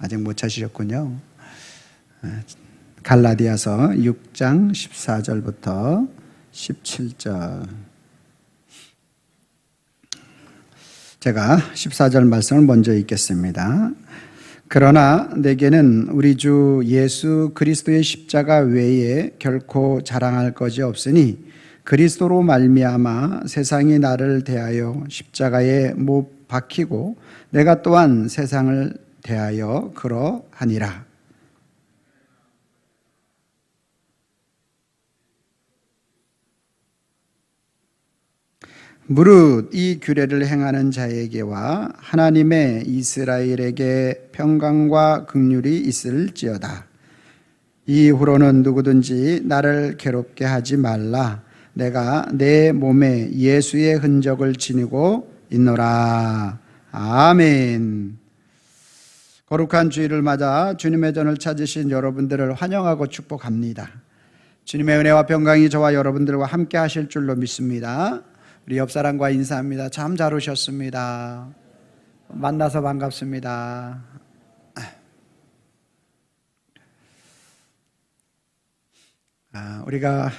아직 못 찾으셨군요. 갈라디아서 6장 14절부터 17절. 제가 14절 말씀을 먼저 읽겠습니다. 그러나 내게는 우리 주 예수 그리스도의 십자가 외에 결코 자랑할 것이 없으니 그리스도로 말미암아 세상이 나를 대하여 십자가에 못 박히고 내가 또한 세상을 대하여 그러하니라. 무릇 이 규례를 행하는 자에게와 하나님의 이스라엘에게 평강과 긍휼이 있을지어다. 이후로는 누구든지 나를 괴롭게 하지 말라. 내가 내 몸에 예수의 흔적을 지니고 있노라. 아멘. 거룩한 주일을 맞아 주님의 전을 찾으신 여러분들을 환영하고 축복합니다. 주님의 은혜와 평강이 저와 여러분들과 함께 하실 줄로 믿습니다. 우리 옆사람과 인사합니다. 참 잘 오셨습니다. 만나서 반갑습니다. 우리가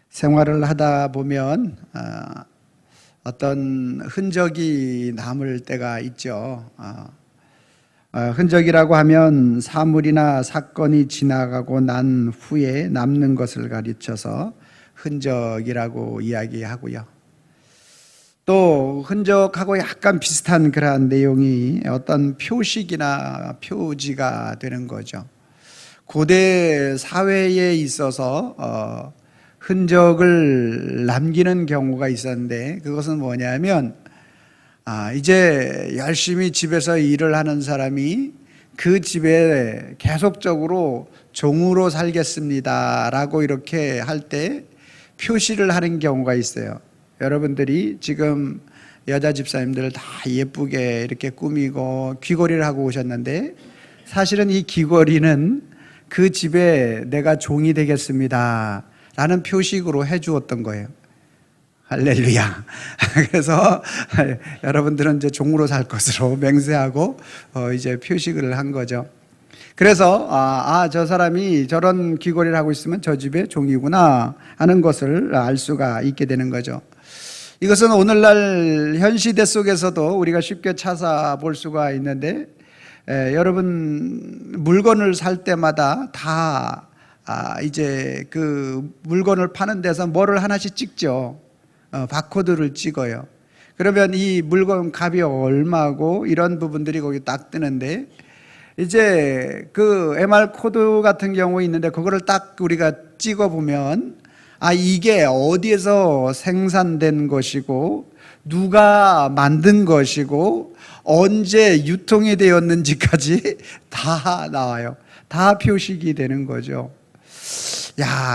생활을 하다 보면 어떤 흔적이 남을 때가 있죠. 흔적이라고 하면 사물이나 사건이 지나가고 난 후에 남는 것을 가르쳐서 흔적이라고 이야기하고요. 또 흔적하고 약간 비슷한 그러한 내용이 어떤 표식이나 표지가 되는 거죠. 고대 사회에 있어서 흔적을 남기는 경우가 있었는데 그것은 뭐냐면 이제 열심히 집에서 일을 하는 사람이 그 집에 계속적으로 종으로 살겠습니다 라고 이렇게 할 때 표시를 하는 경우가 있어요. 여러분들이 지금 여자 집사님들 다 예쁘게 이렇게 꾸미고 귀걸이를 하고 오셨는데 사실은 이 귀걸이는 그 집에 내가 종이 되겠습니다 라는 표식으로 해주었던 거예요. 할렐루야. 그래서 여러분들은 이제 종으로 살 것으로 맹세하고 이제 표식을 한 거죠. 그래서 저 사람이 저런 귀걸이를 하고 있으면 저 집의 종이구나 하는 것을 알 수가 있게 되는 거죠. 이것은 오늘날 현 시대 속에서도 우리가 쉽게 찾아볼 수가 있는데 여러분 물건을 살 때마다 다 이제 그 물건을 파는 데서 뭐를 하나씩 찍죠. 바코드를 찍어요. 그러면 이 물건 값이 얼마고 이런 부분들이 거기 딱 뜨는데 이제 그 MR 코드 같은 경우 있는데 그거를 딱 우리가 찍어 보면 이게 어디에서 생산된 것이고 누가 만든 것이고 언제 유통이 되었는지까지 다 나와요. 다 표식이 되는 거죠.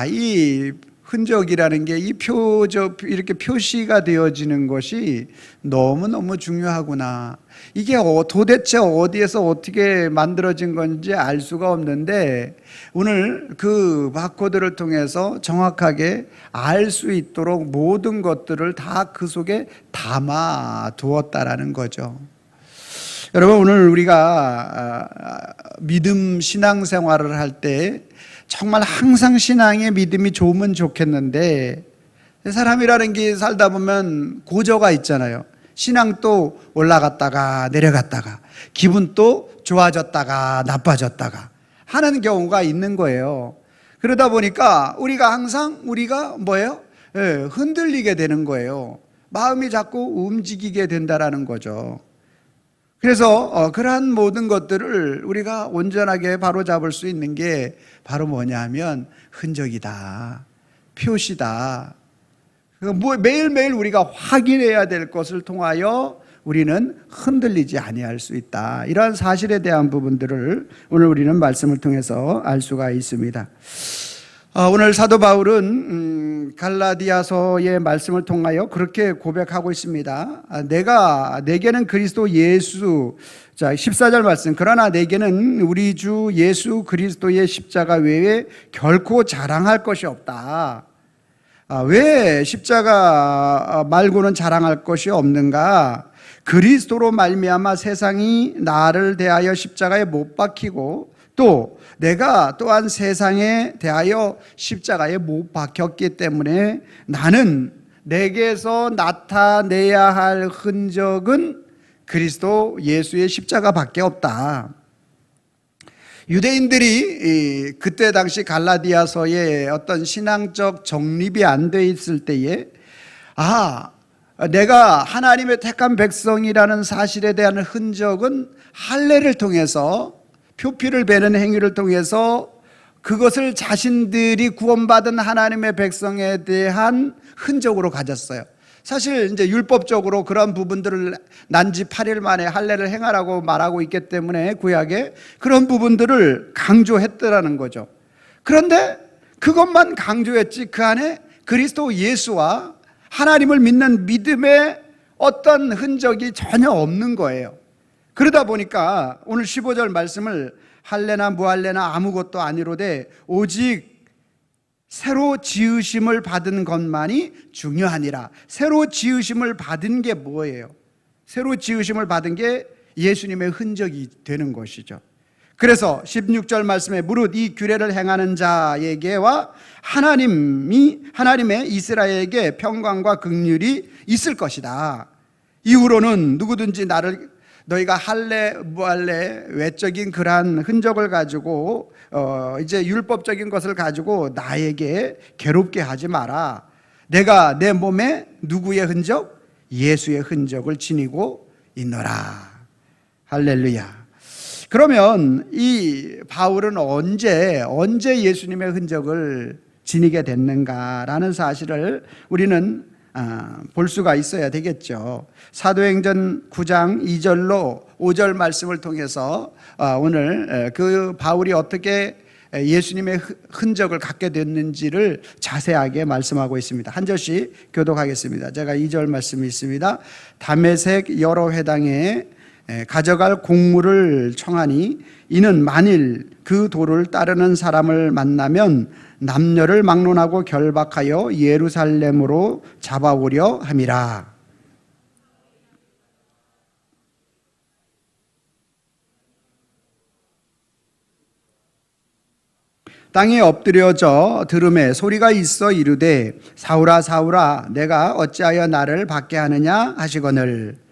이 흔적이라는 게 이렇게 표시가 되어지는 것이 너무너무 중요하구나. 이게 도대체 어디에서 어떻게 만들어진 건지 알 수가 없는데 오늘 그 바코드를 통해서 정확하게 알 수 있도록 모든 것들을 다 그 속에 담아 두었다라는 거죠. 여러분 오늘 우리가 믿음 신앙생활을 할 때 정말 항상 신앙의 믿음이 좋으면 좋겠는데 사람이라는 게 살다 보면 고저가 있잖아요. 신앙도 올라갔다가 내려갔다가 기분도 좋아졌다가 나빠졌다가 하는 경우가 있는 거예요. 그러다 보니까 우리가 뭐예요? 흔들리게 되는 거예요. 마음이 자꾸 움직이게 된다라는 거죠. 그래서 그러한 모든 것들을 우리가 온전하게 바로잡을 수 있는 게 바로 뭐냐면 흔적이다, 표시다. 매일매일 우리가 확인해야 될 것을 통하여 우리는 흔들리지 아니할 수 있다. 이러한 사실에 대한 부분들을 오늘 우리는 말씀을 통해서 알 수가 있습니다. 오늘 사도 바울은 갈라디아서의 말씀을 통하여 그렇게 고백하고 있습니다. 내게는 그리스도 예수, 자 14절 말씀, 그러나 내게는 우리 주 예수 그리스도의 십자가 외에 결코 자랑할 것이 없다. 왜 십자가 말고는 자랑할 것이 없는가? 그리스도로 말미암아 세상이 나를 대하여 십자가에 못 박히고 또 내가 또한 세상에 대하여 십자가에 못 박혔기 때문에 나는 내게서 나타내야 할 흔적은 그리스도 예수의 십자가밖에 없다. 유대인들이 그때 당시 갈라디아서에 어떤 신앙적 정립이 안 돼 있을 때에 내가 하나님의 택한 백성이라는 사실에 대한 흔적은 할례를 통해서 표피를 베는 행위를 통해서 그것을 자신들이 구원받은 하나님의 백성에 대한 흔적으로 가졌어요. 사실 이제 율법적으로 그런 부분들을 난지 8일 만에 할례를 행하라고 말하고 있기 때문에 구약에 그런 부분들을 강조했더라는 거죠. 그런데 그것만 강조했지 그 안에 그리스도 예수와 하나님을 믿는 믿음의 어떤 흔적이 전혀 없는 거예요. 그러다 보니까 오늘 15절 말씀을 할례나 무할례나 아무것도 아니로되 오직 새로 지으심을 받은 것만이 중요하니라. 새로 지으심을 받은 게 뭐예요? 새로 지으심을 받은 게 예수님의 흔적이 되는 것이죠. 그래서 16절 말씀에 무릇 이 규례를 행하는 자에게와 하나님의 이스라엘에게 평강과 긍휼이 있을 것이다. 이후로는 누구든지 너희가 할례 무할례 외적인 그러한 흔적을 가지고 이제 율법적인 것을 가지고 나에게 괴롭게 하지 마라. 내가 내 몸에 누구의 흔적? 예수의 흔적을 지니고 있노라. 할렐루야. 그러면 이 바울은 언제 예수님의 흔적을 지니게 됐는가라는 사실을 우리는 볼 수가 있어야 되겠죠. 사도행전 9장 2절로 5절 말씀을 통해서 오늘 그 바울이 어떻게 예수님의 흔적을 갖게 됐는지를 자세하게 말씀하고 있습니다. 한 절씩 교독하겠습니다. 제가 2절 말씀이 있습니다. 다메섹 여러 회당에 가져갈 곡물을 청하니 이는 만일 그 도를 따르는 사람을 만나면 남녀를 막론하고 결박하여 예루살렘으로 잡아오려 함이라. 땅에 엎드려져 들음에 소리가 있어 이르되 사울아 사울아 내가 어찌하여 나를 받게 하느냐 하시거늘.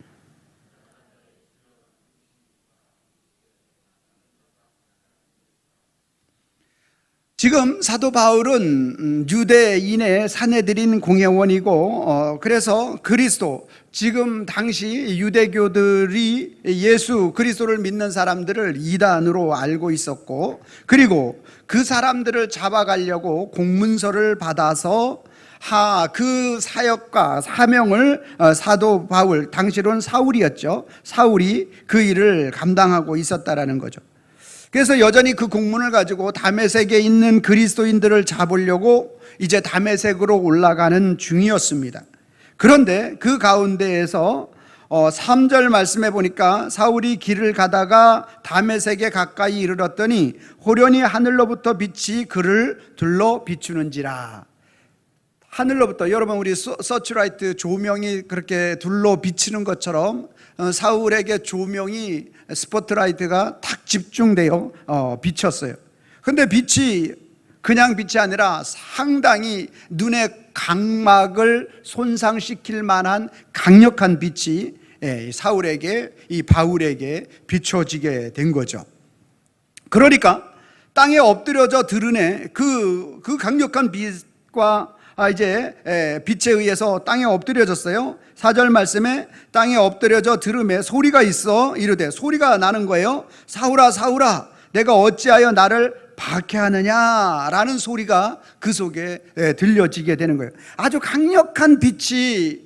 지금 사도 바울은 유대인의 사내들인 공회원이고 그래서 그리스도, 지금 당시 유대교들이 예수 그리스도를 믿는 사람들을 이단으로 알고 있었고, 그리고 그 사람들을 잡아가려고 공문서를 받아서 그 사역과 사명을 사도 바울, 당시로는 사울이었죠, 사울이 그 일을 감당하고 있었다라는 거죠. 그래서 여전히 그 공문을 가지고 다메섹에 있는 그리스도인들을 잡으려고 이제 다메섹으로 올라가는 중이었습니다. 그런데 그 가운데에서 3절 말씀해 보니까 사울이 길을 가다가 다메섹에 가까이 이르렀더니 호련히 하늘로부터 빛이 그를 둘러 비추는지라. 하늘로부터, 여러분 우리 서치라이트 조명이 그렇게 둘러 비치는 것처럼 사울에게 조명이, 스포트라이트가 탁 집중되어 비쳤어요. 근데 빛이 그냥 빛이 아니라 상당히 눈의 각막을 손상시킬 만한 강력한 빛이 사울에게, 이 바울에게 비춰지게 된 거죠. 그러니까 땅에 엎드려져 들으네 그 강력한 빛과 이제 빛에 의해서 땅에 엎드려졌어요. 4절 말씀에 땅에 엎드려져 들음에 소리가 있어 이르되, 소리가 나는 거예요. 사울아 사울아 내가 어찌하여 나를 박해하느냐라는 소리가 그 속에 들려지게 되는 거예요. 아주 강력한 빛이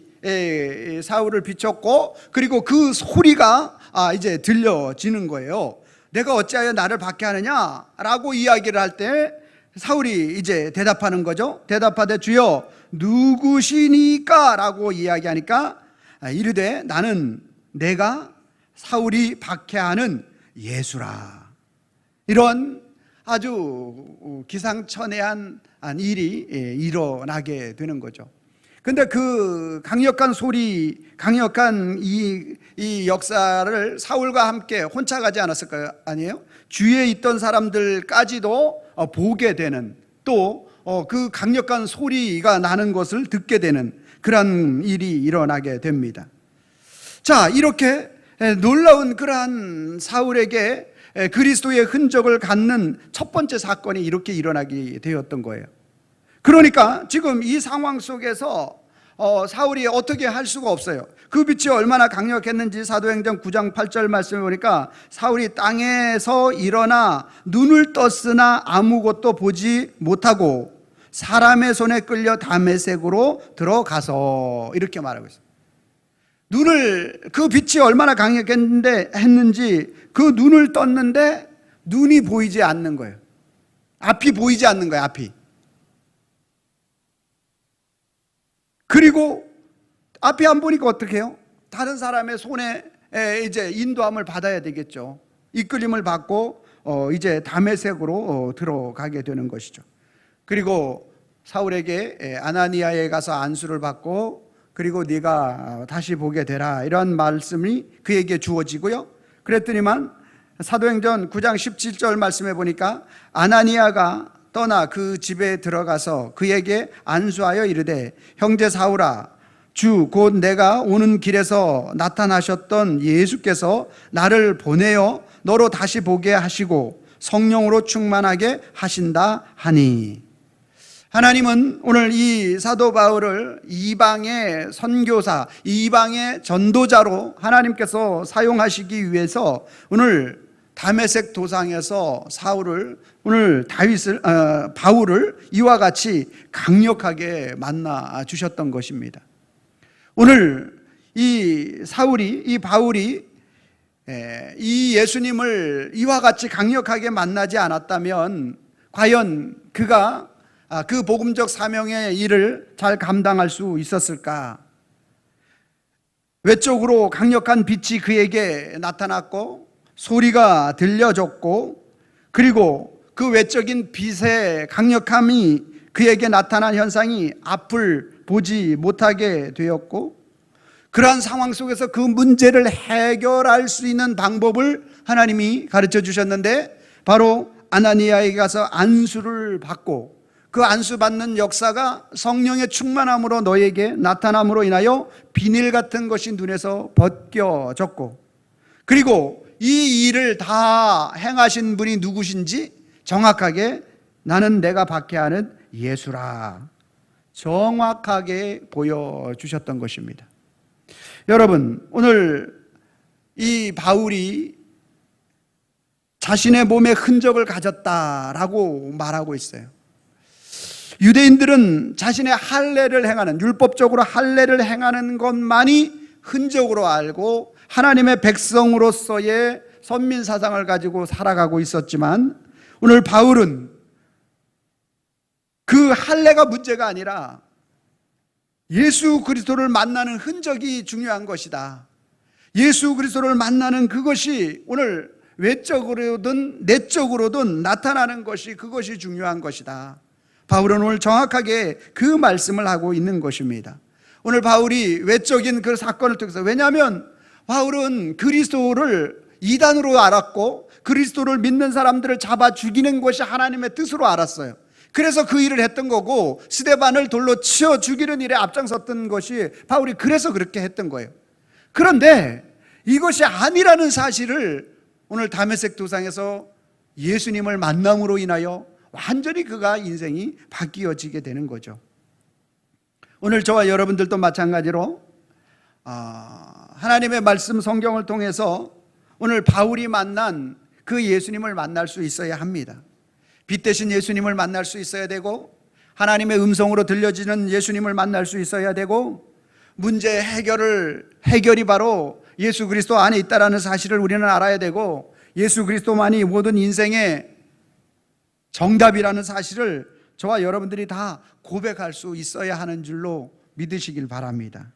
사울을 비췄고, 그리고 그 소리가 이제 들려지는 거예요. 내가 어찌하여 나를 박해하느냐라고 이야기를 할 때 사울이 이제 대답하는 거죠. 대답하되 주여 누구시니까? 라고 이야기하니까 이르되 나는 내가 사울이 박해하는 예수라. 이런 아주 기상천외한 일이 일어나게 되는 거죠. 근데 그 강력한 소리, 강력한 이 역사를 사울과 함께 혼자 가지 않았을 거 아니에요? 주위에 있던 사람들까지도 보게 되는, 또 그 강력한 소리가 나는 것을 듣게 되는 그런 일이 일어나게 됩니다. 자, 이렇게 놀라운 그러한 사울에게 그리스도의 흔적을 갖는 첫 번째 사건이 이렇게 일어나게 되었던 거예요. 그러니까 지금 이 상황 속에서 사울이 어떻게 할 수가 없어요. 그 빛이 얼마나 강력했는지 사도행전 9장 8절 말씀을 보니까 사울이 땅에서 일어나 눈을 떴으나 아무것도 보지 못하고 사람의 손에 끌려 다메섹으로 들어가서, 이렇게 말하고 있어요. 그 빛이 얼마나 강력했는지 그 눈을 떴는데 눈이 보이지 않는 거예요. 앞이 보이지 않는 거예요, 앞이. 그리고 앞이 안 보니까 어떻게 해요? 다른 사람의 손에 이제 인도함을 받아야 되겠죠. 이끌림을 받고 이제 다메섹으로 들어가게 되는 것이죠. 그리고 사울에게 아나니아에 가서 안수를 받고, 그리고 네가 다시 보게 되라, 이런 말씀이 그에게 주어지고요. 그랬더니만 사도행전 9장 17절 말씀해 보니까 아나니아가 떠나 그 집에 들어가서 그에게 안수하여 이르되, 형제 사울아, 주 곧 내가 오는 길에서 나타나셨던 예수께서 나를 보내어 너로 다시 보게 하시고 성령으로 충만하게 하신다 하니. 하나님은 오늘 이 사도 바울을 이방의 선교사, 이방의 전도자로 하나님께서 사용하시기 위해서 오늘 다메섹 도상에서 오늘 바울을 이와 같이 강력하게 만나 주셨던 것입니다. 오늘 이 바울이 이 예수님을 이와 같이 강력하게 만나지 않았다면 과연 그가 그 복음적 사명의 일을 잘 감당할 수 있었을까? 외적으로 강력한 빛이 그에게 나타났고 소리가 들려졌고, 그리고 그 외적인 빛의 강력함이 그에게 나타난 현상이 앞을 보지 못하게 되었고, 그러한 상황 속에서 그 문제를 해결할 수 있는 방법을 하나님이 가르쳐 주셨는데, 바로 아나니아에 가서 안수를 받고, 그 안수받는 역사가 성령의 충만함으로 너에게 나타남으로 인하여 비닐 같은 것이 눈에서 벗겨졌고, 그리고 이 일을 다 행하신 분이 누구신지 정확하게 나는 내가 박해하는 예수라, 정확하게 보여주셨던 것입니다. 여러분, 오늘 이 바울이 자신의 몸에 흔적을 가졌다라고 말하고 있어요. 유대인들은 자신의 할례를 행하는, 율법적으로 할례를 행하는 것만이 흔적으로 알고 하나님의 백성으로서의 선민 사상을 가지고 살아가고 있었지만, 오늘 바울은 그 할례가 문제가 아니라 예수 그리스도를 만나는 흔적이 중요한 것이다. 예수 그리스도를 만나는 그것이 오늘 외적으로든 내적으로든 나타나는 것이, 그것이 중요한 것이다. 바울은 오늘 정확하게 그 말씀을 하고 있는 것입니다. 오늘 바울이 외적인 그 사건을 통해서, 왜냐하면 바울은 그리스도를 이단으로 알았고 그리스도를 믿는 사람들을 잡아 죽이는 것이 하나님의 뜻으로 알았어요. 그래서 그 일을 했던 거고, 스데반을 돌로 치어 죽이는 일에 앞장섰던 것이 바울이 그래서 그렇게 했던 거예요. 그런데 이것이 아니라는 사실을 오늘 다메섹 도상에서 예수님을 만남으로 인하여 완전히 그가 인생이 바뀌어지게 되는 거죠. 오늘 저와 여러분들도 마찬가지로 하나님의 말씀 성경을 통해서 오늘 바울이 만난 그 예수님을 만날 수 있어야 합니다. 빛 대신 예수님을 만날 수 있어야 되고, 하나님의 음성으로 들려지는 예수님을 만날 수 있어야 되고, 문제 해결이 바로 예수 그리스도 안에 있다는 사실을 우리는 알아야 되고, 예수 그리스도만이 모든 인생의 정답이라는 사실을 저와 여러분들이 다 고백할 수 있어야 하는 줄로 믿으시길 바랍니다.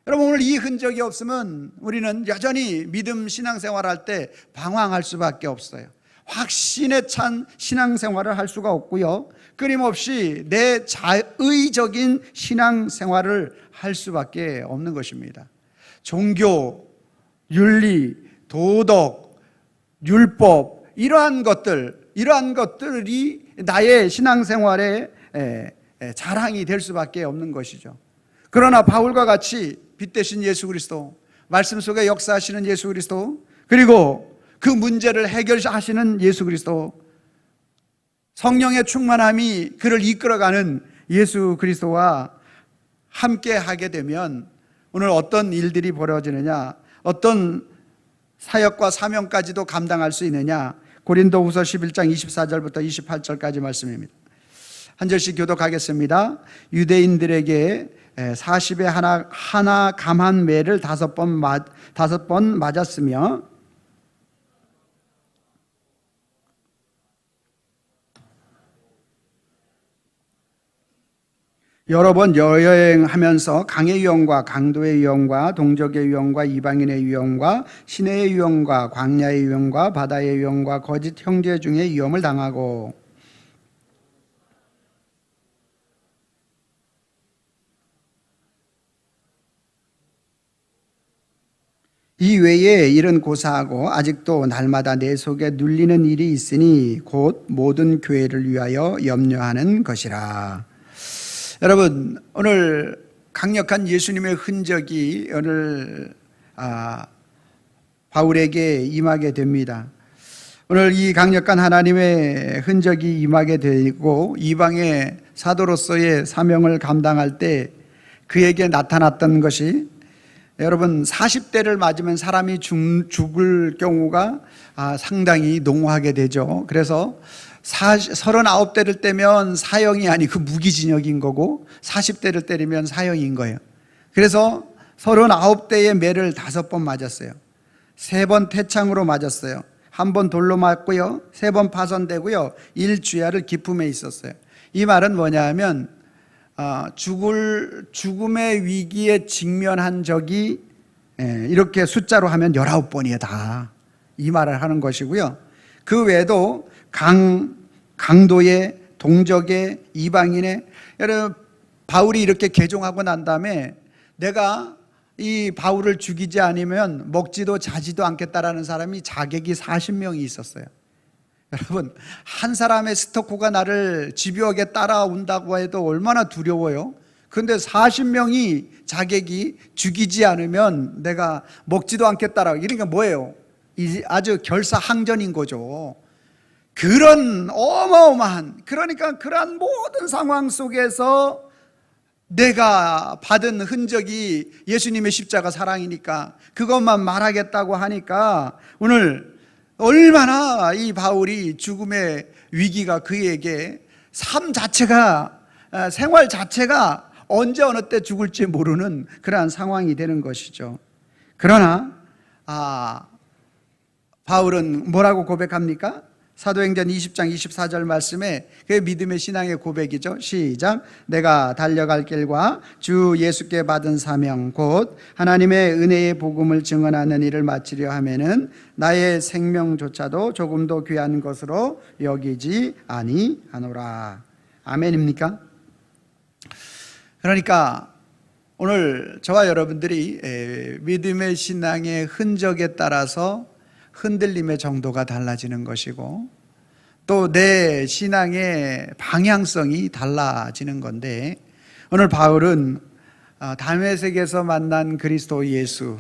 여러분, 오늘 이 흔적이 없으면 우리는 여전히 믿음 신앙생활할 때 방황할 수밖에 없어요. 확신에 찬 신앙생활을 할 수가 없고요, 끊임없이 내 자의적인 신앙생활을 할 수밖에 없는 것입니다. 종교, 윤리, 도덕, 율법, 이러한 것들이 나의 신앙생활의 자랑이 될 수밖에 없는 것이죠. 그러나 바울과 같이 빛 대신 예수 그리스도, 말씀 속에 역사하시는 예수 그리스도, 그리고 그 문제를 해결하시는 예수 그리스도, 성령의 충만함이 그를 이끌어가는 예수 그리스도와 함께 하게 되면 오늘 어떤 일들이 벌어지느냐, 어떤 사역과 사명까지도 감당할 수 있느냐, 고린도후서 11장 24절부터 28절까지 말씀입니다. 한 절씩 교독하겠습니다. 유대인들에게 40에 하나 감한 매를 5번 맞았으며 여러 번 여행하면서 강의 위험과 강도의 위험과 동족의 위험과 이방인의 위험과 시내의 위험과 광야의 위험과 바다의 위험과 거짓 형제 중에 위험을 당하고 이 외에 일은 고사하고 아직도 날마다 내 속에 눌리는 일이 있으니 곧 모든 교회를 위하여 염려하는 것이라. 여러분, 오늘 강력한 예수님의 흔적이 오늘 바울에게 임하게 됩니다. 오늘 이 강력한 하나님의 흔적이 임하게 되고 이방의 사도로서의 사명을 감당할 때 그에게 나타났던 것이, 여러분 40대를 맞으면 사람이 죽을 경우가 상당히 농후하게 되죠. 그래서 39대를 때면 사형이 아니고 무기징역인 거고 40대를 때리면 사형인 거예요. 그래서 39대의 매를 5번 맞았어요. 3번 태창으로 맞았어요. 1번 돌로 맞고요, 3번 파손되고요, 1주야를 기품에 있었어요. 이 말은 뭐냐 하면 죽음의 위기에 직면한 적이 이렇게 숫자로 하면 19번이에요 다, 이 말을 하는 것이고요. 그 외에도 강도의, 동족의, 이방인의, 여러분 바울이 이렇게 개종하고 난 다음에 내가 이 바울을 죽이지 않으면 먹지도 자지도 않겠다라는 사람이 자객이 40명이 있었어요. 여러분, 한 사람의 스토커가 나를 집요하게 따라온다고 해도 얼마나 두려워요. 그런데 40명이 자객이 죽이지 않으면 내가 먹지도 않겠다라고, 이러니까 뭐예요? 아주 결사항전인 거죠. 그런 어마어마한, 그러니까 그러한 모든 상황 속에서 내가 받은 흔적이 예수님의 십자가 사랑이니까 그것만 말하겠다고 하니까 오늘 얼마나 이 바울이 죽음의 위기가 그에게 삶 자체가, 생활 자체가 언제 어느 때 죽을지 모르는 그러한 상황이 되는 것이죠. 그러나 바울은 뭐라고 고백합니까? 사도행전 20장 24절 말씀에 그 믿음의 신앙의 고백이죠. 시작. 내가 달려갈 길과 주 예수께 받은 사명 곧 하나님의 은혜의 복음을 증언하는 일을 마치려 하면은 나의 생명조차도 조금도 귀한 것으로 여기지 아니하노라. 아멘입니까? 그러니까 오늘 저와 여러분들이 믿음의 신앙의 흔적에 따라서 흔들림의 정도가 달라지는 것이고 또 내 신앙의 방향성이 달라지는 건데, 오늘 바울은 다메섹에서 만난 그리스도 예수,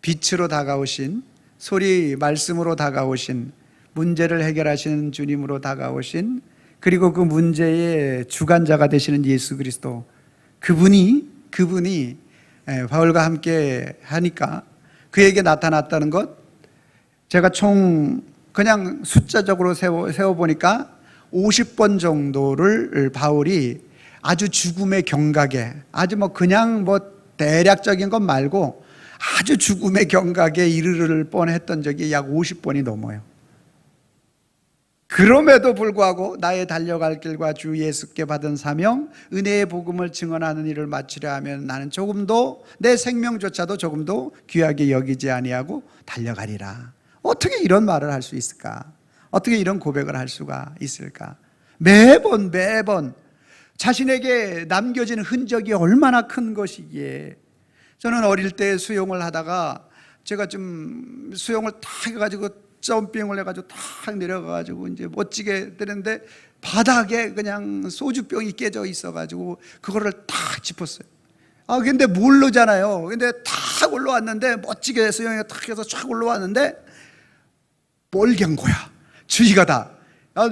빛으로 다가오신, 소리 말씀으로 다가오신, 문제를 해결하시는 주님으로 다가오신, 그리고 그 문제의 주관자가 되시는 예수 그리스도, 그분이 바울과 함께 하니까 그에게 나타났다는 것, 제가 총 그냥 숫자적으로 세워보니까 50번 정도를 바울이 아주 죽음의 경각에, 아주 그냥 대략적인 것 말고 아주 죽음의 경각에 이르를 뻔했던 적이 약 50번이 넘어요. 그럼에도 불구하고 나의 달려갈 길과 주 예수께 받은 사명, 은혜의 복음을 증언하는 일을 마치려 하면 나는 조금도 내 생명조차도 조금도 귀하게 여기지 아니하고 달려가리라. 어떻게 이런 말을 할 수 있을까? 어떻게 이런 고백을 할 수가 있을까? 매번 자신에게 남겨진 흔적이 얼마나 큰 것이기에. 저는 어릴 때 수영을 하다가 제가 좀 수영을 탁 해가지고 점핑을 해가지고 탁 내려가가지고 이제 멋지게 되는데 바닥에 그냥 소주병이 깨져 있어가지고 그거를 탁 짚었어요. 근데 모르잖아요. 근데 탁 올라왔는데 멋지게 수영에 탁 해서 쫙 올라왔는데 빨간 거야. 주희가 다.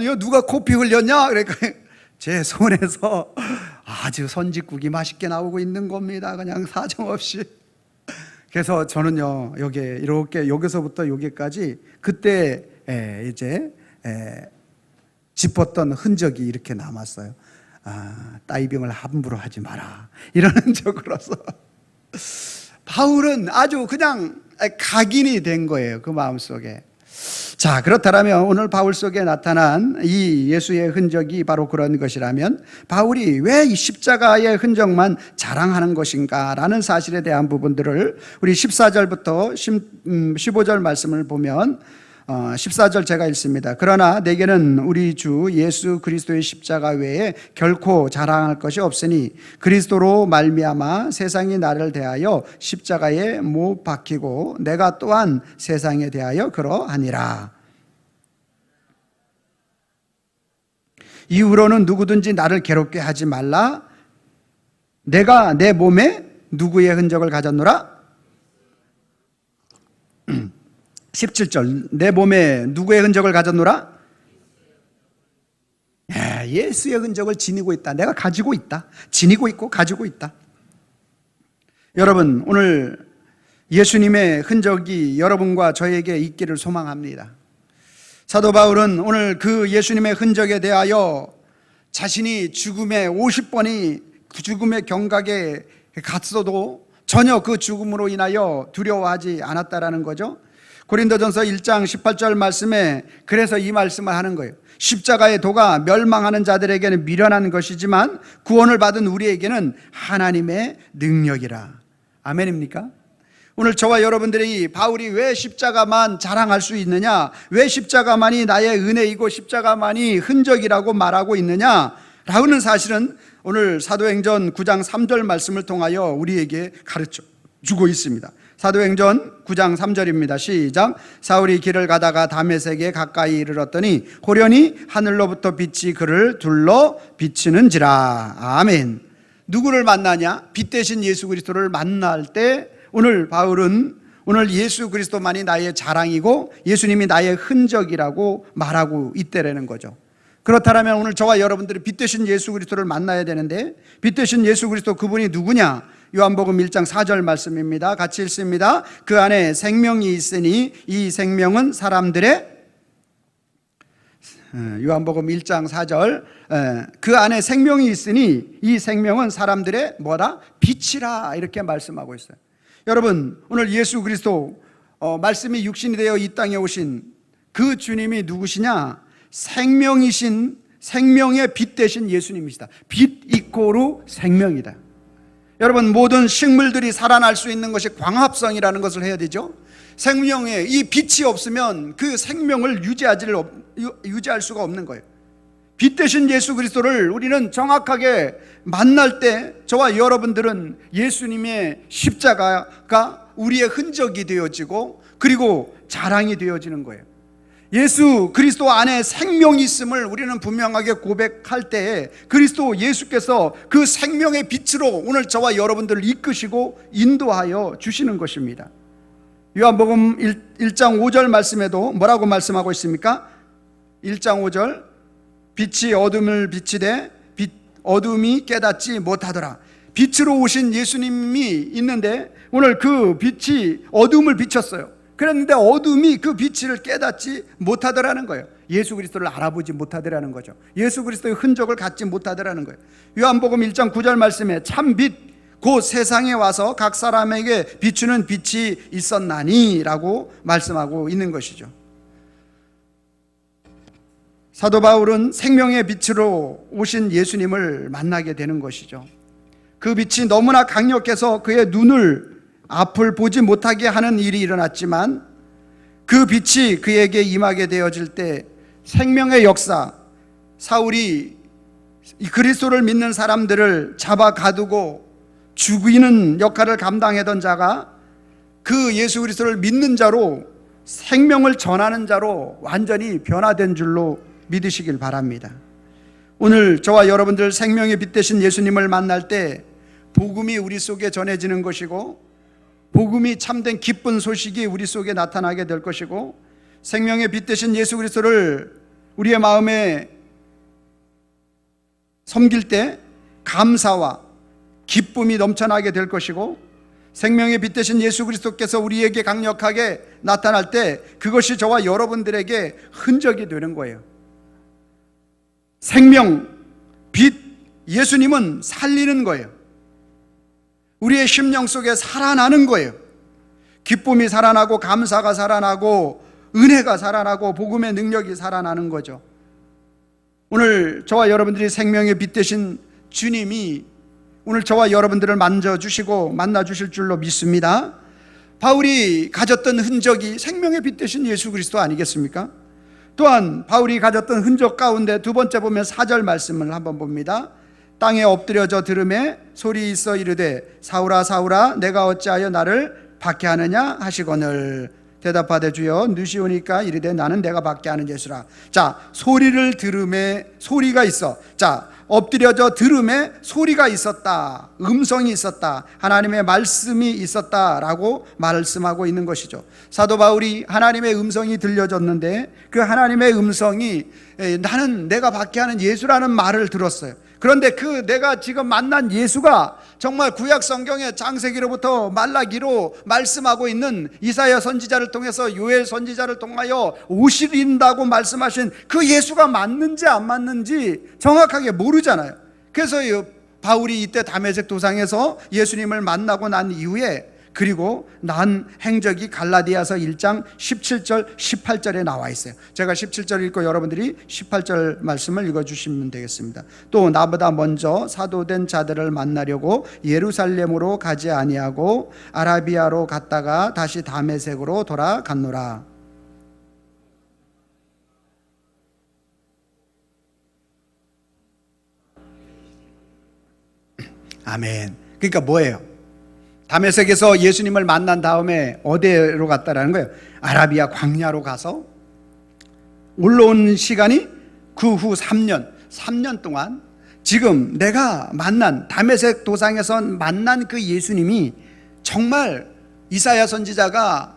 이거 누가 코피 흘렸냐? 그러니까 제 손에서 아주 선짓국이 맛있게 나오고 있는 겁니다. 그냥 사정없이. 그래서 저는요, 이렇게 여기서부터 여기까지 그때 이제 짚었던 흔적이 이렇게 남았어요. 다이빙을 함부로 하지 마라, 이러는 적으로서. 바울은 아주 그냥 각인이 된 거예요, 그 마음속에. 자, 그렇다면 오늘 바울 속에 나타난 이 예수의 흔적이 바로 그런 것이라면 바울이 왜 이 십자가의 흔적만 자랑하는 것인가 라는 사실에 대한 부분들을 우리 14절부터 15절 말씀을 보면 14절 제가 읽습니다. 그러나 내게는 우리 주 예수 그리스도의 십자가 외에 결코 자랑할 것이 없으니 그리스도로 말미암아 세상이 나를 대하여 십자가에 못 박히고 내가 또한 세상에 대하여 그러하니라. 이후로는 누구든지 나를 괴롭게 하지 말라. 내가 내 몸에 누구의 흔적을 가졌노라? 17절 내 몸에 누구의 흔적을 가졌노라? 예수의 흔적을 지니고 있다. 내가 가지고 있다. 지니고 있고 가지고 있다. 여러분, 오늘 예수님의 흔적이 여러분과 저에게 있기를 소망합니다. 사도 바울은 오늘 그 예수님의 흔적에 대하여 자신이 죽음의 50번이 죽음의 경각에 갔어도 전혀 그 죽음으로 인하여 두려워하지 않았다라는 거죠. 고린도전서 1장 18절 말씀에 그래서 이 말씀을 하는 거예요. 십자가의 도가 멸망하는 자들에게는 미련한 것이지만 구원을 받은 우리에게는 하나님의 능력이라. 아멘입니까? 오늘 저와 여러분들이 바울이 왜 십자가만 자랑할 수 있느냐, 왜 십자가만이 나의 은혜이고 십자가만이 흔적이라고 말하고 있느냐 라는 사실은 오늘 사도행전 9장 3절 말씀을 통하여 우리에게 가르쳐 주고 있습니다. 사도행전 9장 3절입니다. 시작. 사울이 길을 가다가 다메섹에 가까이 이르렀더니 호련히 하늘로부터 빛이 그를 둘러 비치는지라. 아멘. 누구를 만나냐? 빛 대신 예수 그리스도를 만날 때 오늘 바울은 오늘 예수 그리스도만이 나의 자랑이고 예수님이 나의 흔적이라고 말하고 있다라는 거죠. 그렇다면 오늘 저와 여러분들이 빛 대신 예수 그리스도를 만나야 되는데 빛 대신 예수 그리스도 그분이 누구냐? 요한복음 1장 4절 말씀입니다. 같이 읽습니다. 그 안에 생명이 있으니 이 생명은 사람들의 요한복음 1장 4절 그 안에 생명이 있으니 이 생명은 사람들의 뭐다? 빛이라 이렇게 말씀하고 있어요. 여러분, 오늘 예수 그리스도 말씀이 육신이 되어 이 땅에 오신 그 주님이 누구시냐? 생명이신 생명의 빛 되신 예수님이시다. 빛 이꼬르 생명이다. 여러분, 모든 식물들이 살아날 수 있는 것이 광합성이라는 것을 해야 되죠. 생명에 이 빛이 없으면 그 생명을 유지할 수가 없는 거예요. 빛 대신 예수 그리스도를 우리는 정확하게 만날 때 저와 여러분들은 예수님의 십자가가 우리의 흔적이 되어지고 그리고 자랑이 되어지는 거예요. 예수 그리스도 안에 생명이 있음을 우리는 분명하게 고백할 때에 그리스도 예수께서 그 생명의 빛으로 오늘 저와 여러분들을 이끄시고 인도하여 주시는 것입니다. 요한복음 1장 5절 말씀에도 뭐라고 말씀하고 있습니까? 1장 5절 빛이 어둠을 비치되 어둠이 깨닫지 못하더라. 빛으로 오신 예수님이 있는데 오늘 그 빛이 어둠을 비쳤어요. 그랬는데 어둠이 그 빛을 깨닫지 못하더라는 거예요. 예수 그리스도를 알아보지 못하더라는 거죠. 예수 그리스도의 흔적을 갖지 못하더라는 거예요. 요한복음 1장 9절 말씀에 참 빛 곧 세상에 와서 각 사람에게 비추는 빛이 있었나니 라고 말씀하고 있는 것이죠. 사도 바울은 생명의 빛으로 오신 예수님을 만나게 되는 것이죠. 그 빛이 너무나 강력해서 그의 눈을 앞을 보지 못하게 하는 일이 일어났지만 그 빛이 그에게 임하게 되어질 때 생명의 역사, 사울이 이 그리스도를 믿는 사람들을 잡아 가두고 죽이는 역할을 감당하던 자가 그 예수 그리스도를 믿는 자로, 생명을 전하는 자로 완전히 변화된 줄로 믿으시길 바랍니다. 오늘 저와 여러분들 생명의 빛 되신 예수님을 만날 때 복음이 우리 속에 전해지는 것이고, 복음이 참된 기쁜 소식이 우리 속에 나타나게 될 것이고, 생명의 빛 되신 예수 그리스도를 우리의 마음에 섬길 때 감사와 기쁨이 넘쳐나게 될 것이고, 생명의 빛 되신 예수 그리스도께서 우리에게 강력하게 나타날 때 그것이 저와 여러분들에게 흔적이 되는 거예요. 생명, 빛, 예수님은 살리는 거예요. 우리의 심령 속에 살아나는 거예요. 기쁨이 살아나고, 감사가 살아나고, 은혜가 살아나고, 복음의 능력이 살아나는 거죠. 오늘 저와 여러분들이 생명의 빛 되신 주님이 오늘 저와 여러분들을 만져주시고 만나주실 줄로 믿습니다. 바울이 가졌던 흔적이 생명의 빛 되신 예수 그리스도 아니겠습니까? 또한 바울이 가졌던 흔적 가운데 두 번째 보면 4절 말씀을 한번 봅니다. 땅에 엎드려져 들음에 소리 있어 이르되 사울아 사울아 내가 어찌하여 나를 박해하느냐 하시거늘 대답하되 주여 누시오니까 이르되 나는 내가 박해하는 예수라. 자, 소리를 들음에 소리가 있어. 자, 엎드려져 들음에 소리가 있었다, 음성이 있었다, 하나님의 말씀이 있었다라고 말씀하고 있는 것이죠. 사도 바울이 하나님의 음성이 들려졌는데 그 하나님의 음성이 나는 내가 박해하는 예수라는 말을 들었어요. 그런데 그 내가 지금 만난 예수가 정말 구약 성경의 창세기로부터 말라기로 말씀하고 있는 이사야 선지자를 통해서 요엘 선지자를 통하여 오시린다고 말씀하신 그 예수가 맞는지 안 맞는지 정확하게 모르잖아요. 그래서 바울이 이때 다메섹 도상에서 예수님을 만나고 난 이후에, 그리고 난 행적이 갈라디아서 1장 17절 18절에 나와 있어요. 제가 17절 읽고 여러분들이 18절 말씀을 읽어주시면 되겠습니다. 또 나보다 먼저 사도된 자들을 만나려고 예루살렘으로 가지 아니하고 아라비아로 갔다가 다시 다메섹으로 돌아갔노라. 아멘. 그러니까 뭐예요? 다메섹에서 예수님을 만난 다음에 어디로 갔다라는 거예요? 아라비아 광야로 가서 올라온 시간이 그 후 3년 동안 지금 내가 만난 다메섹 도상에서 만난 그 예수님이 정말 이사야 선지자가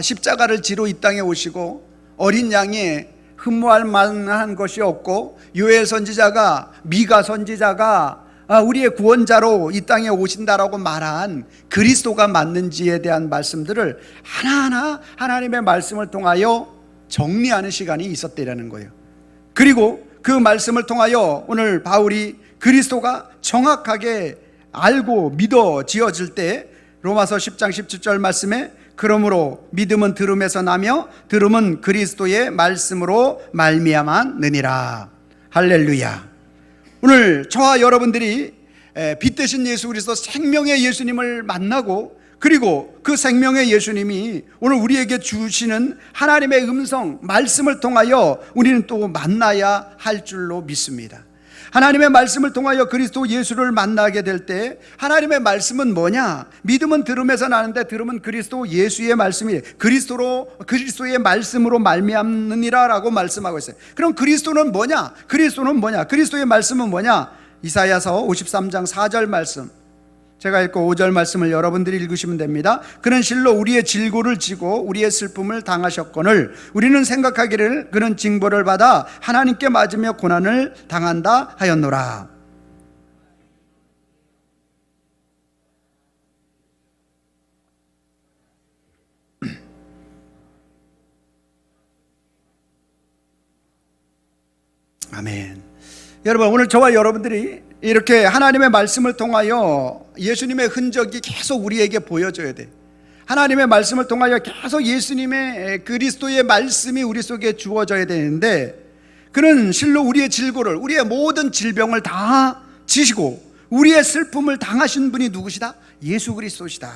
십자가를 지러 이 땅에 오시고 어린 양이 흠모할 만한 것이 없고, 요엘 선지자가, 미가 선지자가 우리의 구원자로 이 땅에 오신다라고 말한 그리스도가 맞는지에 대한 말씀들을 하나하나 하나님의 말씀을 통하여 정리하는 시간이 있었다라는 거예요. 그리고 그 말씀을 통하여 오늘 바울이 그리스도가 정확하게 알고 믿어지어질 때 로마서 10장 17절 말씀에 그러므로 믿음은 들음에서 나며 들음은 그리스도의 말씀으로 말미암았느니라. 할렐루야. 오늘 저와 여러분들이 빛 되신 예수 그리스도 생명의 예수님을 만나고, 그리고 그 생명의 예수님이 오늘 우리에게 주시는 하나님의 음성 말씀을 통하여 우리는 또 만나야 할 줄로 믿습니다. 하나님의 말씀을 통하여 그리스도 예수를 만나게 될 때 하나님의 말씀은 뭐냐? 믿음은 들음에서 나는데 들음은 그리스도 예수의 말씀이 그리스도의 말씀으로 말미암느니라라고 말씀하고 있어요. 그럼 그리스도는 뭐냐? 그리스도의 말씀은 뭐냐? 이사야서 53장 4절 말씀, 제가 읽고 5절 말씀을 여러분들이 읽으시면 됩니다. 그는 실로 우리의 질고를 지고 우리의 슬픔을 당하셨거늘 우리는 생각하기를 그는 징벌을 받아 하나님께 맞으며 고난을 당한다 하였노라. 아멘. 여러분, 오늘 저와 여러분들이 이렇게 하나님의 말씀을 통하여 예수님의 흔적이 계속 우리에게 보여져야 돼. 하나님의 말씀을 통하여 계속 예수님의 그리스도의 말씀이 우리 속에 주어져야 되는데, 그는 실로 우리의 질고를, 우리의 모든 질병을 다 지시고 우리의 슬픔을 당하신 분이 누구시다? 예수 그리스도시다.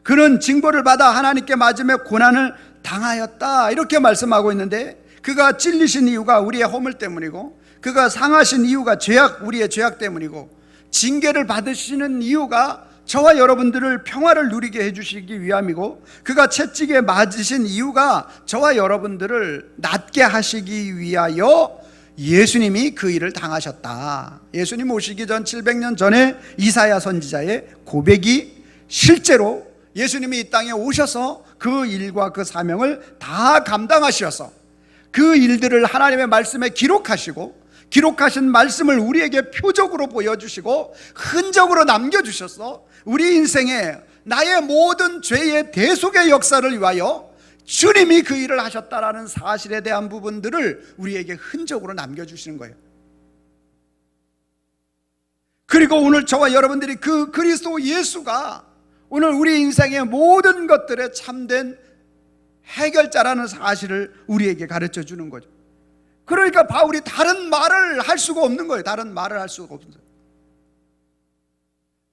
그는 징벌을 받아 하나님께 맞으며 고난을 당하였다, 이렇게 말씀하고 있는데, 그가 찔리신 이유가 우리의 허물 때문이고, 그가 상하신 이유가 우리의 죄악 때문이고, 징계를 받으시는 이유가 저와 여러분들을 평화를 누리게 해주시기 위함이고, 그가 채찍에 맞으신 이유가 저와 여러분들을 낫게 하시기 위하여 예수님이 그 일을 당하셨다. 예수님 오시기 전 700년 전에 이사야 선지자의 고백이 실제로 예수님이 이 땅에 오셔서 그 일과 그 사명을 다 감당하셔서 그 일들을 하나님의 말씀에 기록하시고, 기록하신 말씀을 우리에게 표적으로 보여주시고 흔적으로 남겨주셔서 우리 인생에 나의 모든 죄의 대속의 역사를 위하여 주님이 그 일을 하셨다라는 사실에 대한 부분들을 우리에게 흔적으로 남겨주시는 거예요. 그리고 오늘 저와 여러분들이 그 그리스도 예수가 오늘 우리 인생의 모든 것들의 참된 해결자라는 사실을 우리에게 가르쳐 주는 거죠. 그러니까 바울이 다른 말을 할 수가 없는 거예요. 다른 말을 할 수가 없어요.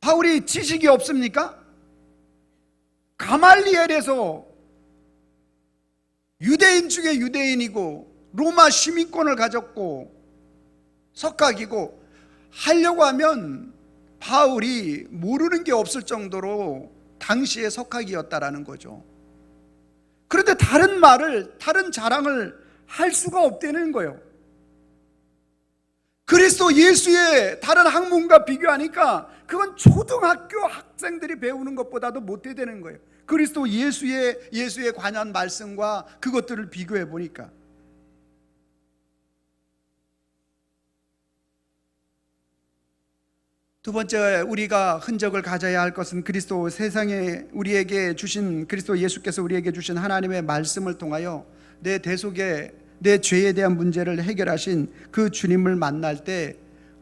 바울이 지식이 없습니까? 가말리엘에서 유대인 중에 유대인이고 로마 시민권을 가졌고 석학이고, 하려고 하면 바울이 모르는 게 없을 정도로 당시의 석학이었다라는 거죠. 그런데 다른 자랑을 할 수가 없다는 거예요. 그리스도 예수의 다른 학문과 비교하니까 그건 초등학교 학생들이 배우는 것보다도 못되는 거예요. 그리스도 예수에 관한 말씀과 그것들을 비교해 보니까. 두 번째, 우리가 흔적을 가져야 할 것은 그리스도 세상에 우리에게 주신, 그리스도 예수께서 우리에게 주신 하나님의 말씀을 통하여 내 대속에, 내 죄에 대한 문제를 해결하신 그 주님을 만날 때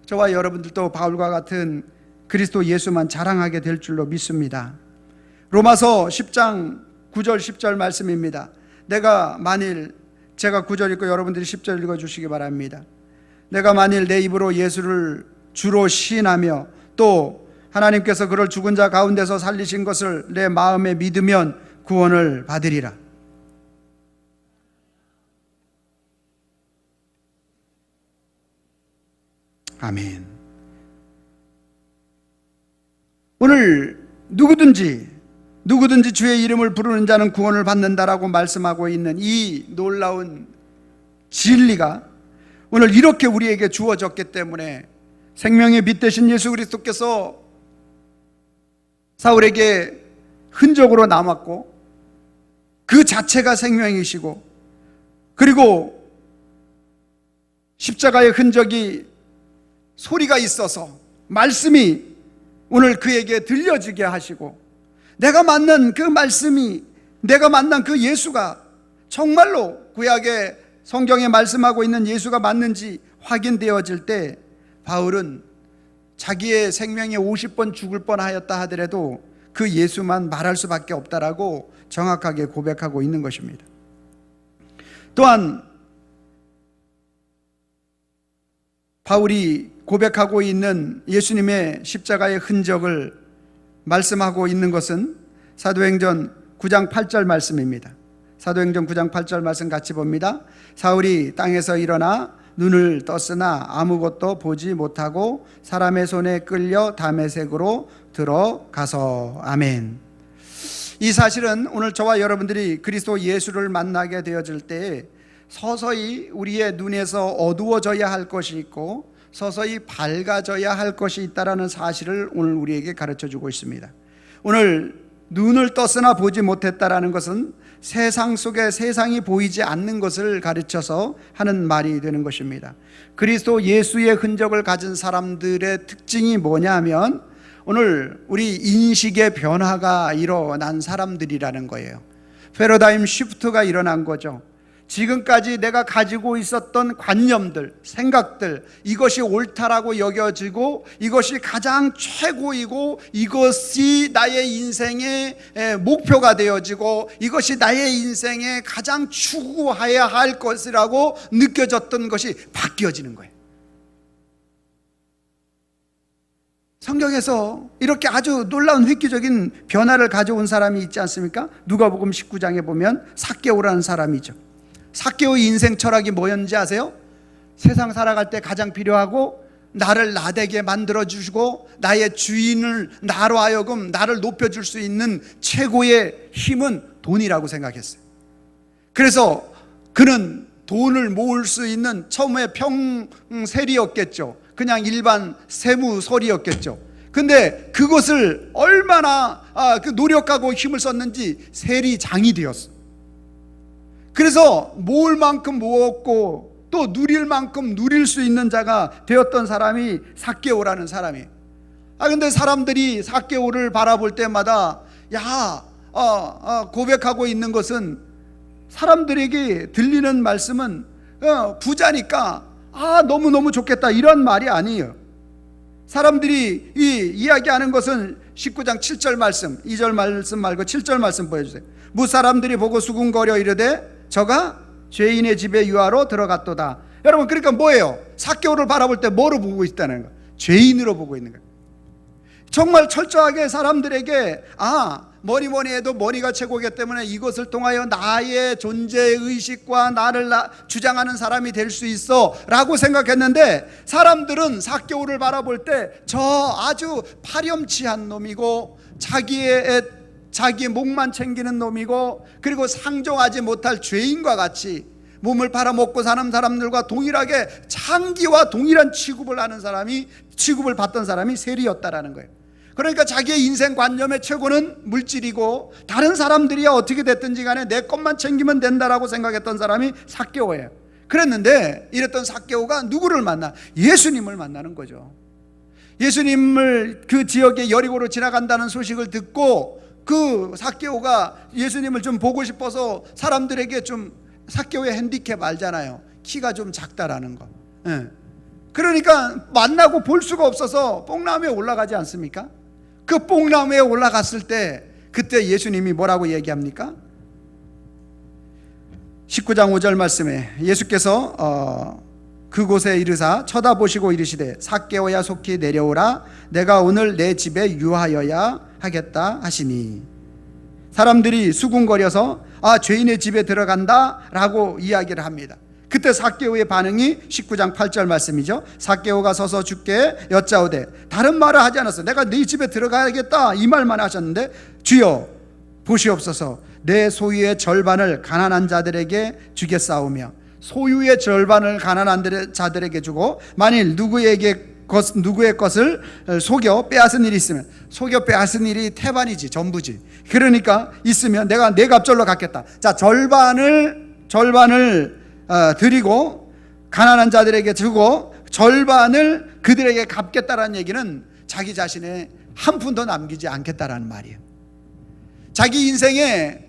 저와 여러분들도 바울과 같은 그리스도 예수만 자랑하게 될 줄로 믿습니다. 로마서 10장 9절 10절 말씀입니다. 제가 9절 읽고 여러분들이 10절 읽어주시기 바랍니다. 내가 만일 내 입으로 예수를 주로 시인하며 또 하나님께서 그를 죽은 자 가운데서 살리신 것을 내 마음에 믿으면 구원을 받으리라. 아멘. 오늘 누구든지 주의 이름을 부르는 자는 구원을 받는다라고 말씀하고 있는 이 놀라운 진리가 오늘 이렇게 우리에게 주어졌기 때문에 생명의 빛 되신 예수 그리스도께서 사울에게 흔적으로 남았고 그 자체가 생명이시고, 그리고 십자가의 흔적이 소리가 있어서 말씀이 오늘 그에게 들려지게 하시고, 내가 만난 그 말씀이, 내가 만난 그 예수가 정말로 구약의 성경에 말씀하고 있는 예수가 맞는지 확인되어질 때 바울은 자기의 생명에 50번 죽을 뻔하였다 하더라도 그 예수만 말할 수밖에 없다라고 정확하게 고백하고 있는 것입니다. 또한 바울이 고백하고 있는 예수님의 십자가의 흔적을 말씀하고 있는 것은 사도행전 9장 8절 말씀입니다. 사도행전 9장 8절 말씀 같이 봅니다. 사울이 땅에서 일어나 눈을 떴으나 아무것도 보지 못하고 사람의 손에 끌려 다메섹으로 들어가서. 아멘. 이 사실은 오늘 저와 여러분들이 그리스도 예수를 만나게 되어질 때 서서히 우리의 눈에서 어두워져야 할 것이 있고 서서히 밝아져야 할 것이 있다는 사실을 오늘 우리에게 가르쳐주고 있습니다. 오늘 눈을 떴으나 보지 못했다라는 것은 세상 속에 세상이 보이지 않는 것을 가르쳐서 하는 말이 되는 것입니다. 그리스도 예수의 흔적을 가진 사람들의 특징이 뭐냐 하면 오늘 우리 인식의 변화가 일어난 사람들이라는 거예요. 패러다임 시프트가 일어난 거죠. 지금까지 내가 가지고 있었던 관념들, 생각들, 이것이 옳다라고 여겨지고 이것이 가장 최고이고 이것이 나의 인생의 목표가 되어지고 이것이 나의 인생의 가장 추구해야 할 것이라고 느껴졌던 것이 바뀌어지는 거예요. 성경에서 이렇게 아주 놀라운 획기적인 변화를 가져온 사람이 있지 않습니까? 누가복음 19장에 보면 삭개오라는 사람이죠. 삭개오의 인생 철학이 뭐였는지 아세요? 세상 살아갈 때 가장 필요하고 나를 나되게 만들어주시고 나의 주인을 나로 하여금 나를 높여줄 수 있는 최고의 힘은 돈이라고 생각했어요. 그래서 그는 돈을 모을 수 있는 처음에 평세리였겠죠. 그냥 일반 세무서리였겠죠. 근데 그것을 얼마나 노력하고 힘을 썼는지 세리장이 되었어. 그래서 모을 만큼 모았고 또 누릴 만큼 누릴 수 있는 자가 되었던 사람이 삭개오라는 사람이. 근데 사람들이 삭개오를 바라볼 때마다 고백하고 있는 것은, 사람들에게 들리는 말씀은 부자니까 너무너무 좋겠다 이런 말이 아니에요. 사람들이 이야기하는 것은 19장 7절 말씀, 2절 말씀 말고 7절 말씀 보여주세요. 무사람들이 보고 수군거려 이르되 저가 죄인의 집에 유하로 들어갔도다. 여러분, 그러니까 뭐예요? 삭개오를 바라볼 때 뭐로 보고 있다는 거예요? 죄인으로 보고 있는 거예요. 정말 철저하게 사람들에게 뭐니 해도 머니가 최고이기 때문에 이것을 통하여 나의 존재의식과 나를 주장하는 사람이 될 수 있어 라고 생각했는데, 사람들은 삭개오를 바라볼 때 저 아주 파렴치한 놈이고 자기의 목만 챙기는 놈이고, 그리고 상종하지 못할 죄인과 같이 몸을 팔아먹고 사는 사람들과 동일하게 창기와 동일한 취급을 받던 사람이 세리였다라는 거예요. 그러니까 자기의 인생 관념의 최고는 물질이고 다른 사람들이 어떻게 됐든지 간에 내 것만 챙기면 된다라고 생각했던 사람이 삭개오예요. 그랬는데 이랬던 삭개오가 누구를 만나? 예수님을 만나는 거죠. 예수님을 그 지역에 여리고로 지나간다는 소식을 듣고 그 삭개오가 예수님을 좀 보고 싶어서 사람들에게 좀, 삭개오의 핸디캡 알잖아요. 키가 좀 작다라는 거. 그러니까 만나고 볼 수가 없어서 뽕나무에 올라가지 않습니까? 그 뽕나무에 올라갔을 때 그때 예수님이 뭐라고 얘기합니까? 19장 5절 말씀에 예수께서 그곳에 이르사 쳐다보시고 이르시되 삭개오야 속히 내려오라, 내가 오늘 내 집에 유하여야 하겠다 하시니. 사람들이 수군거려서 죄인의 집에 들어간다 라고 이야기를 합니다. 그때 삭개오의 반응이 19장 8절 말씀이죠. 삭개오가 서서 주께 여짜오되, 다른 말을 하지 않았어. 내가 네 집에 들어가야겠다 이 말만 하셨는데, 주여 보시옵소서, 내 소유의 절반을 가난한 자들에게 주겠사오며, 소유의 절반을 가난한 자들에게 주고 만일 누구의 것을 속여 빼앗은 일이 있으면, 속여 빼앗은 일이 태반이지, 전부지. 그러니까 있으면 내가 내 갑절로 갚겠다. 자, 절반을 드리고 가난한 자들에게 주고 절반을 그들에게 갚겠다라는 얘기는 자기 자신의 한 푼도 남기지 않겠다라는 말이에요. 자기 인생의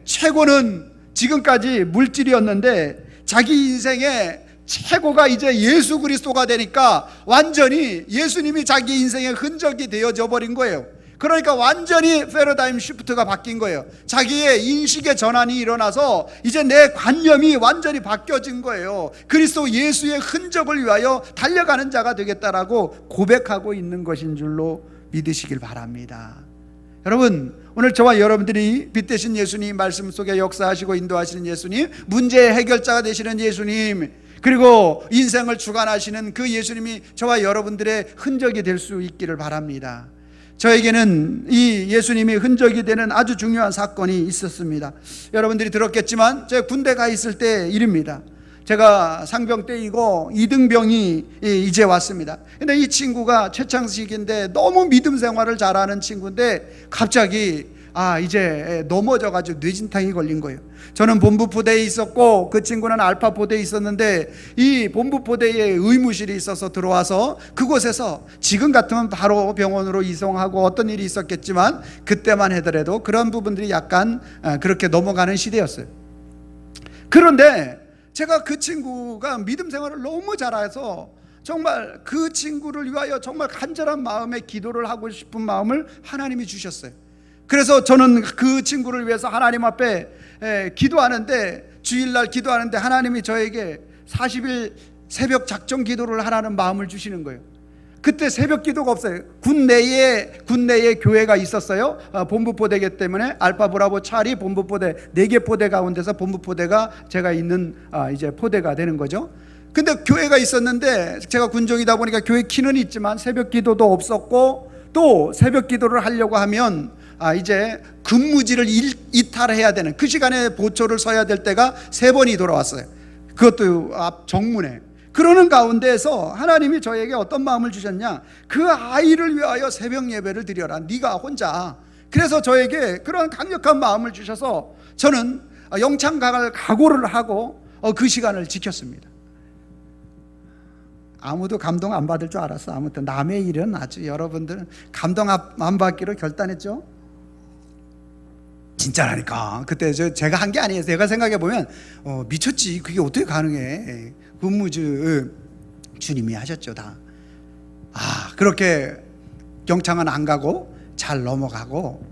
최고는 지금까지 물질이었는데, 자기 인생의 최고가 이제 예수 그리스도가 되니까 완전히 예수님이 자기 인생의 흔적이 되어져 버린 거예요. 그러니까 완전히 패러다임 시프트가 바뀐 거예요. 자기의 인식의 전환이 일어나서 이제 내 관념이 완전히 바뀌어진 거예요. 그리스도 예수의 흔적을 위하여 달려가는 자가 되겠다라고 고백하고 있는 것인 줄로 믿으시길 바랍니다. 여러분, 오늘 저와 여러분들이 빛되신 예수님, 말씀 속에 역사하시고 인도하시는 예수님, 문제의 해결자가 되시는 예수님, 그리고 인생을 주관하시는 그 예수님이 저와 여러분들의 흔적이 될 수 있기를 바랍니다. 저에게는 이 예수님이 흔적이 되는 아주 중요한 사건이 있었습니다. 여러분들이 들었겠지만 제가 군대 가 있을 때 일입니다. 제가 상병 때이고 2등병이 이제 왔습니다. 근데 이 친구가 최창식인데 너무 믿음 생활을 잘하는 친구인데 갑자기 이제 넘어져가지고 뇌진탕이 걸린 거예요. 저는 본부포대에 있었고 그 친구는 알파포대에 있었는데, 이 본부포대에 의무실이 있어서 들어와서 그곳에서 지금 같으면 바로 병원으로 이송하고 어떤 일이 있었겠지만, 그때만 하더라도 그런 부분들이 약간 그렇게 넘어가는 시대였어요. 그런데 제가 그 친구가 믿음 생활을 너무 잘해서 정말 그 친구를 위하여 정말 간절한 마음에 기도를 하고 싶은 마음을 하나님이 주셨어요. 그래서 저는 그 친구를 위해서 하나님 앞에 기도하는데, 주일날 기도하는데 하나님이 저에게 40일 새벽 작정 기도를 하라는 마음을 주시는 거예요. 그때 새벽 기도가 없어요. 군내에 교회가 있었어요. 본부포대기 때문에 알파 브라보 차리 본부포대 4개 포대 가운데서 본부포대가 제가 있는 이제 포대가 되는 거죠. 근데 교회가 있었는데 제가 군종이다 보니까 교회 키는 있지만 새벽 기도도 없었고, 또 새벽 기도를 하려고 하면 이제 근무지를 이탈해야 되는, 그 시간에 보초를 서야 될 때가 3번이 돌아왔어요. 그것도 앞 정문에. 그러는 가운데에서 하나님이 저에게 어떤 마음을 주셨냐, 그 아이를 위하여 새벽 예배를 드려라, 네가 혼자. 그래서 저에게 그런 강력한 마음을 주셔서 저는 영창 갈 각오를 하고 그 시간을 지켰습니다. 아무도 감동 안 받을 줄 알았어. 아무튼 남의 일은 아주 여러분들 감동 안 받기로 결단했죠. 진짜라니까. 그때 제가 한 게 아니에요. 제가 생각해 보면 미쳤지. 그게 어떻게 가능해. 근무주 주님이 하셨죠 다. 그렇게 영창은 안 가고 잘 넘어가고,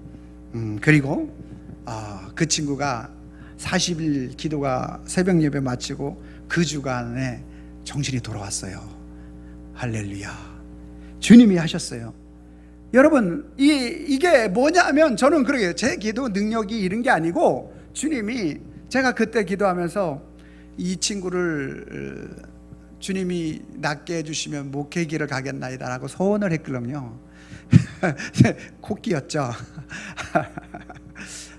그리고 그 친구가 40일 기도가 새벽 예배 마치고 그 주간에 정신이 돌아왔어요. 할렐루야. 주님이 하셨어요. 여러분, 이게 뭐냐면, 저는 그러게 제 기도 능력이 이런 게 아니고, 주님이, 제가 그때 기도하면서 이 친구를 주님이 낫게 해주시면 목회길을 가겠나이다 라고 소원을 했거든요. 코끼였죠.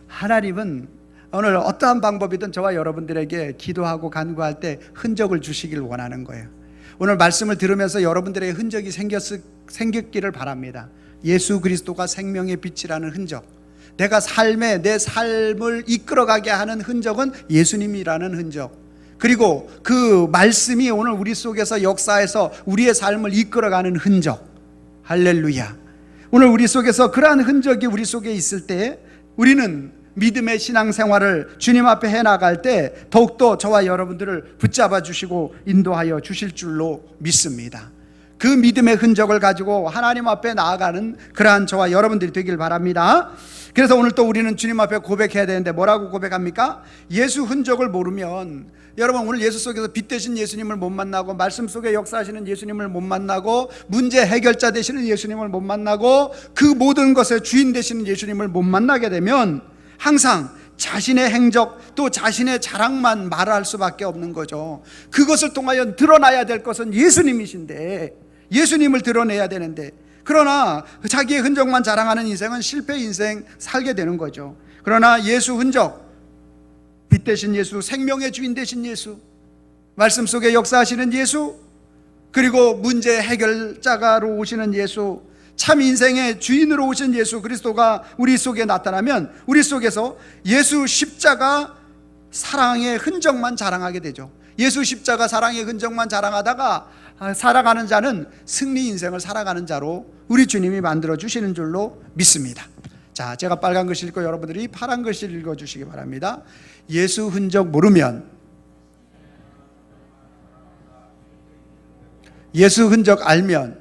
하나님은 오늘 어떠한 방법이든 저와 여러분들에게 기도하고 간구할 때 흔적을 주시길 원하는 거예요. 오늘 말씀을 들으면서 여러분들의 흔적이 생겼기를 바랍니다. 예수 그리스도가 생명의 빛이라는 흔적, 내가 내 삶을 이끌어가게 하는 흔적은 예수님이라는 흔적, 그리고 그 말씀이 오늘 우리 속에서 역사해서 우리의 삶을 이끌어가는 흔적. 할렐루야. 오늘 우리 속에서 그러한 흔적이 우리 속에 있을 때 우리는 믿음의 신앙생활을 주님 앞에 해나갈 때 더욱더 저와 여러분들을 붙잡아 주시고 인도하여 주실 줄로 믿습니다. 그 믿음의 흔적을 가지고 하나님 앞에 나아가는 그러한 저와 여러분들이 되길 바랍니다. 그래서 오늘 또 우리는 주님 앞에 고백해야 되는데, 뭐라고 고백합니까? 예수 흔적을 모르면, 여러분 오늘 예수 속에서 빛 되신 예수님을 못 만나고, 말씀 속에 역사하시는 예수님을 못 만나고, 문제 해결자 되시는 예수님을 못 만나고, 그 모든 것의 주인 되시는 예수님을 못 만나게 되면 항상 자신의 행적 또 자신의 자랑만 말할 수밖에 없는 거죠. 그것을 통하여 드러나야 될 것은 예수님이신데, 예수님을 드러내야 되는데, 그러나 자기의 흔적만 자랑하는 인생은 실패 인생 살게 되는 거죠. 그러나 예수 흔적, 빛 되신 예수, 생명의 주인 되신 예수, 말씀 속에 역사하시는 예수, 그리고 문제 해결자가로 오시는 예수, 참 인생의 주인으로 오신 예수 그리스도가 우리 속에 나타나면 우리 속에서 예수 십자가 사랑의 흔적만 자랑하게 되죠. 예수 십자가 사랑의 흔적만 자랑하다가 살아가는 자는 승리 인생을 살아가는 자로 우리 주님이 만들어 주시는 줄로 믿습니다. 자, 제가 빨간 글씨 읽고 여러분들이 파란 글씨 읽어 주시기 바랍니다. 예수 흔적 모르면, 예수 흔적 알면,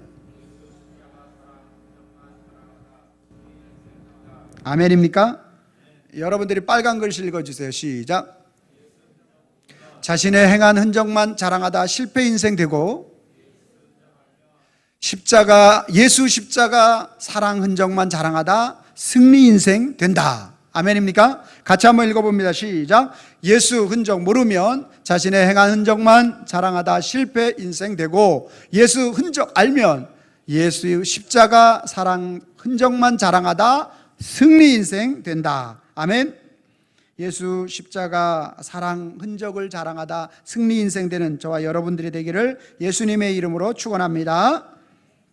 아멘입니까? 여러분들이 빨간 글씨 읽어주세요. 시작. 자신의 행한 흔적만 자랑하다 실패 인생 되고, 예수 십자가 사랑 흔적만 자랑하다 승리 인생 된다. 아멘입니까? 같이 한번 읽어봅니다. 시작. 예수 흔적 모르면 자신의 행한 흔적만 자랑하다 실패 인생 되고, 예수 흔적 알면 예수 십자가 사랑 흔적만 자랑하다 승리 인생 된다. 아멘. 예수 십자가 사랑 흔적을 자랑하다 승리 인생 되는 저와 여러분들이 되기를 예수님의 이름으로 축원합니다.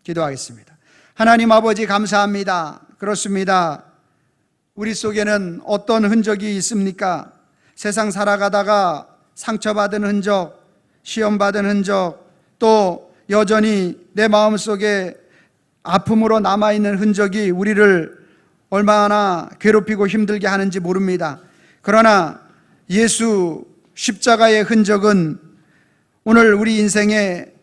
기도하겠습니다. 하나님 아버지 감사합니다. 그렇습니다. 우리 속에는 어떤 흔적이 있습니까? 세상 살아가다가 상처받은 흔적, 시험받은 흔적, 또 여전히 내 마음속에 아픔으로 남아있는 흔적이 우리를 얼마나 괴롭히고 힘들게 하는지 모릅니다. 그러나 예수 십자가의 흔적은 오늘 우리 인생의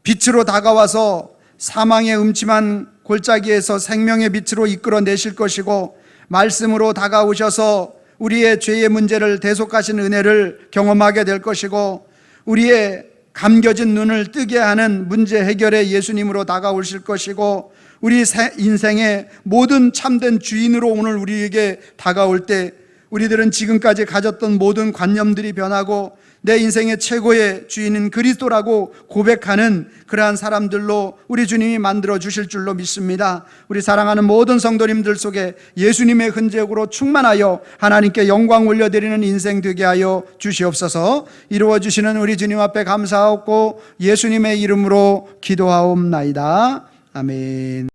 빛으로 다가와서 사망의 음침한 골짜기에서 생명의 빛으로 이끌어내실 것이고, 말씀으로 다가오셔서 우리의 죄의 문제를 대속하신 은혜를 경험하게 될 것이고, 우리의 감겨진 눈을 뜨게 하는 문제 해결의 예수님으로 다가오실 것이고, 우리 인생의 모든 참된 주인으로 오늘 우리에게 다가올 때 우리들은 지금까지 가졌던 모든 관념들이 변하고 내 인생의 최고의 주인은 그리스도라고 고백하는 그러한 사람들로 우리 주님이 만들어 주실 줄로 믿습니다. 우리 사랑하는 모든 성도님들 속에 예수님의 흔적으로 충만하여 하나님께 영광 올려드리는 인생 되게 하여 주시옵소서. 이루어 주시는 우리 주님 앞에 감사하고 예수님의 이름으로 기도하옵나이다. 아멘.